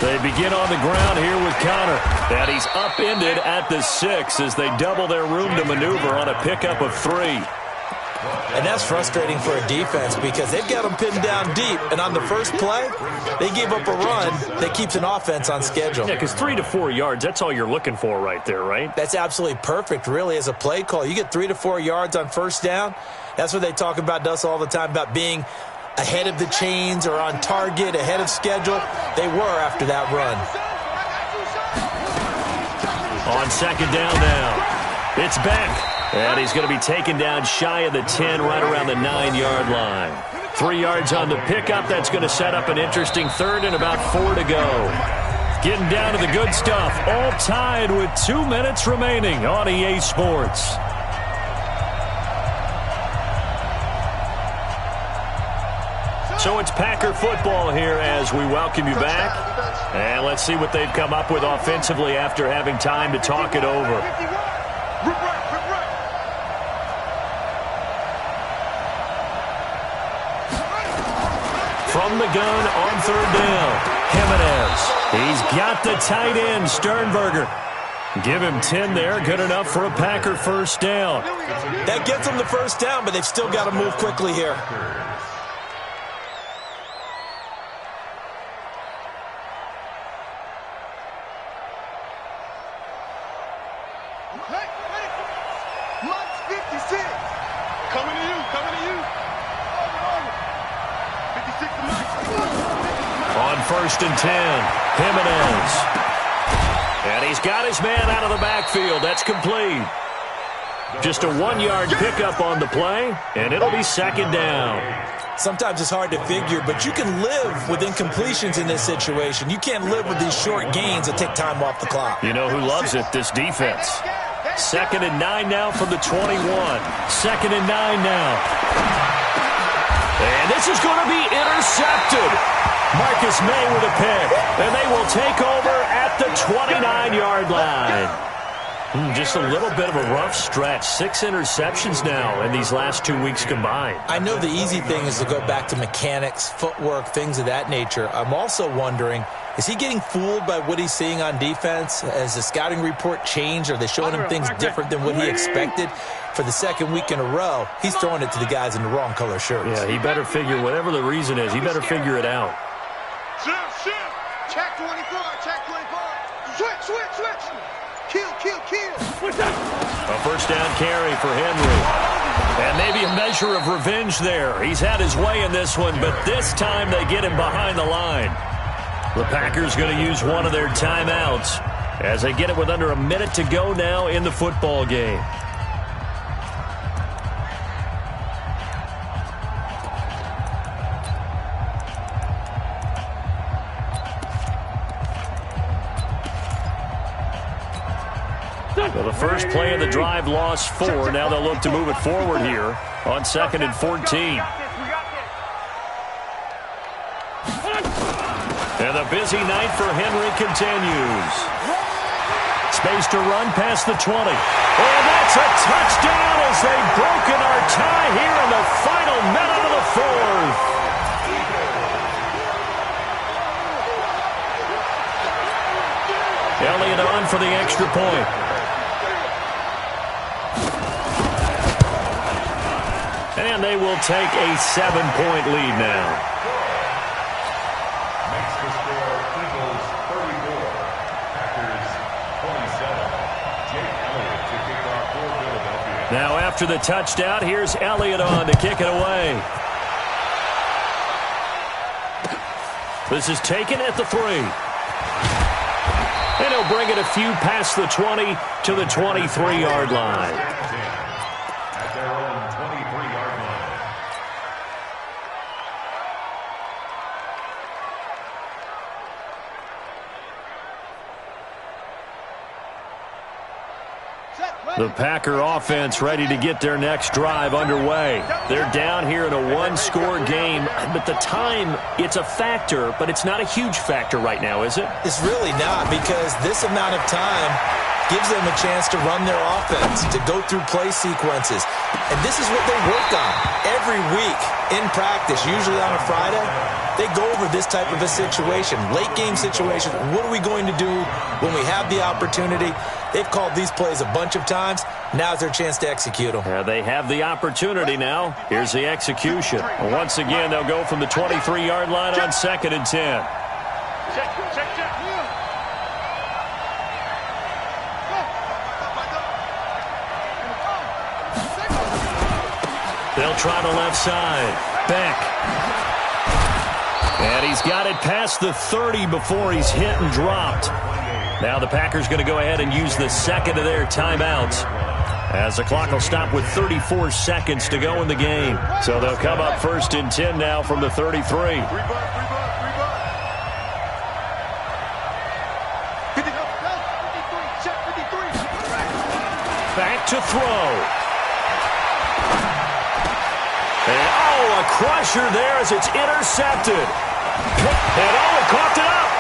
They begin on the ground here with Connor. And he's upended at the 6 as they double their room to maneuver on a pickup of 3. And that's frustrating for a defense because they've got them pinned down deep. And on the first play, they give up a run that keeps an offense on schedule. Yeah, because 3 to 4 yards, that's all you're looking for right there, right? That's absolutely perfect, really, as a play call. You get 3 to 4 yards on first down. That's what they talk about to us all the time, about being ahead of the chains or on target, ahead of schedule. They were after that run. On 2nd down now, it's Beck. And he's going to be taken down shy of the 10, right around the 9-yard line. 3 yards on the pickup. That's going to set up an interesting 3rd and about 4 to go. Getting down to the good stuff. All tied with 2 minutes remaining on EA Sports. So it's Packer football here as we welcome you back. And let's see what they've come up with offensively after having time to talk it over. From the gun on 3rd down, Jimenez. He's got the tight end, Sternberger. Give him 10 there, good enough for a Packer first down. That gets them the first down, but they've still got to move quickly here. On 1st and 10, Jimenez. And he's got his man out of the backfield. That's complete. Just a 1-yard pickup on the play, and it'll be 2nd down. Sometimes it's hard to figure, but you can live with incompletions in this situation. You can't live with these short gains that take time off the clock. You know who loves it? This defense. 2nd and 9 now from the 21. 2nd and 9 now. And this is going to be intercepted. Marcus May with a pick. And they will take over at the 29-yard line. Just a little bit of a rough stretch. 6 interceptions now in these last 2 weeks combined. I know the easy thing is to go back to mechanics, footwork, things of that nature. I'm also wondering, is he getting fooled by what he's seeing on defense? Has the scouting report changed? Are they showing him things different than what he expected? For the 2nd week in a row, he's throwing it to the guys in the wrong color shirts. Yeah, he better figure, whatever the reason is, he better figure it out. Check 24, check 24. Switch. Kill. A first down carry for Henry. And maybe a measure of revenge there. He's had his way in this one, but this time they get him behind the line. The Packers going to use one of their timeouts as they get it with under a minute to go now in the football game. So the first play of the drive lost 4. Now they'll look to move it forward here on 2nd and 14. And the busy night for Henry continues. Space to run past the 20. And that's a touchdown as they've broken our tie here in the final minute of the fourth. Elliott on for the extra point. And they will take a 7-point lead now. Makes the score Eagles 34, Packers 27. Jake Elliott to kick off for Philadelphia. Now after the touchdown, here's Elliott on to kick it away. This is taken at the 3. And he'll bring it a few past the 20 to the 23-yard line. At their own 23-yard line. The Packer offense ready to get their next drive underway. They're down here in a one-score game, but the time, it's a factor, but it's not a huge factor right now, is it? It's really not, because this amount of time gives them a chance to run their offense, to go through play sequences. And this is what they work on every week in practice, usually on a Friday. They go over this type of a situation, late game situation. What are we going to do when we have the opportunity? They've called these plays a bunch of times. Now's their chance to execute them. They have the opportunity now. Here's the execution. Once again, they'll go from the 23-yard line on 2nd and 10. Check. They'll try the left side. Beck. And he's got it past the 30 before he's hit and dropped. Now the Packers going to go ahead and use the second of their timeouts, as the clock will stop with 34 seconds to go in the game. So they'll come up 1st and 10 now from the 33. Back to throw. And a crusher there as it's intercepted. And caught it up.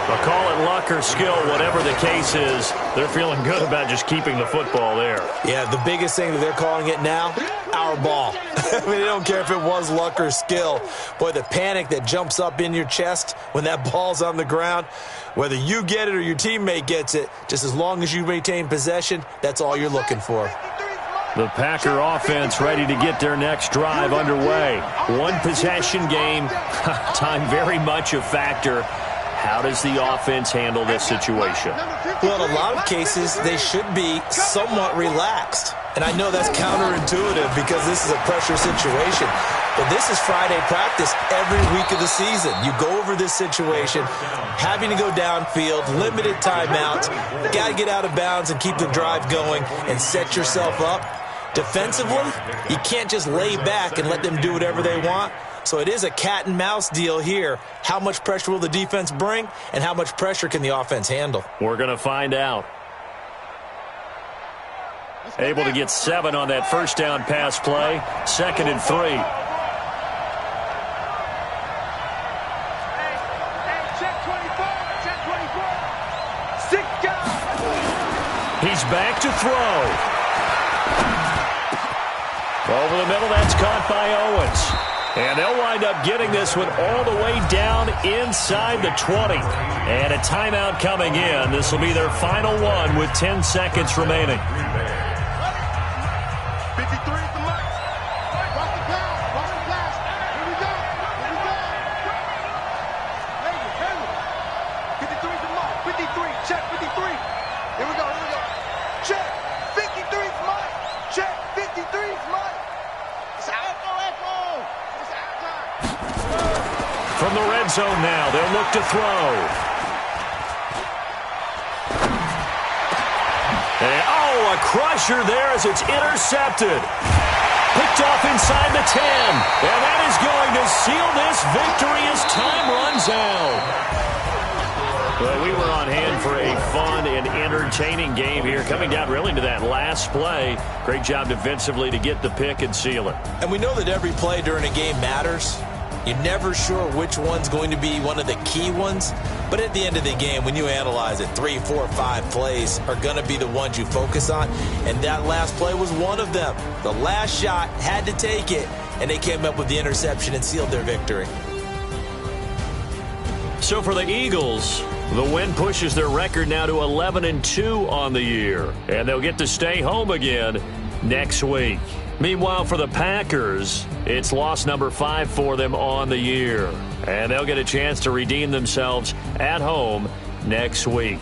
They'll call it luck or skill, whatever the case is. They're feeling good about just keeping the football there. Yeah, the biggest thing that they're calling it now, our ball. I mean, they don't care if it was luck or skill. Boy, the panic that jumps up in your chest when that ball's on the ground, whether you get it or your teammate gets it, just as long as you retain possession, that's all you're looking for. The Packer offense ready to get their next drive underway. One possession game, time very much a factor. How does the offense handle this situation? Well, in a lot of cases, they should be somewhat relaxed. And I know that's counterintuitive because this is a pressure situation. But this is Friday practice every week of the season. You go over this situation, having to go downfield, limited timeouts, got to get out of bounds and keep the drive going and set yourself up. Defensively, you can't just lay back and let them do whatever they want. So it is a cat and mouse deal here. How much pressure will the defense bring, and how much pressure can the offense handle? We're going to find out. Able to get 7 on that first down pass play. 2nd and 3. He's back to throw. Over the middle, that's caught by Owens. And they'll wind up getting this one all the way down inside the 20. And a timeout coming in. This will be their final one with 10 seconds remaining. 53 is the mark. Watch the pass. Here we go. 53, check 53. Here we go. Check, 53 is mine. Check, 53 is mine. It's echo. It's halftime. From the red zone now, they'll look to throw. And, a crusher there as it's intercepted. Picked off inside the 10. And that is going to seal this victory as time runs out. Well, we were on hand for a fun and entertaining game here, coming down really to that last play. Great job defensively to get the pick and seal it. And we know that every play during a game matters. You're never sure which one's going to be one of the key ones. But at the end of the game, when you analyze it, 3, 4, 5 plays are going to be the ones you focus on. And that last play was one of them. The last shot had to take it, and they came up with the interception and sealed their victory. So for the Eagles, the win pushes their record now to 11-2 on the year. And they'll get to stay home again next week. Meanwhile, for the Packers, it's loss number 5 for them on the year. And they'll get a chance to redeem themselves at home next week.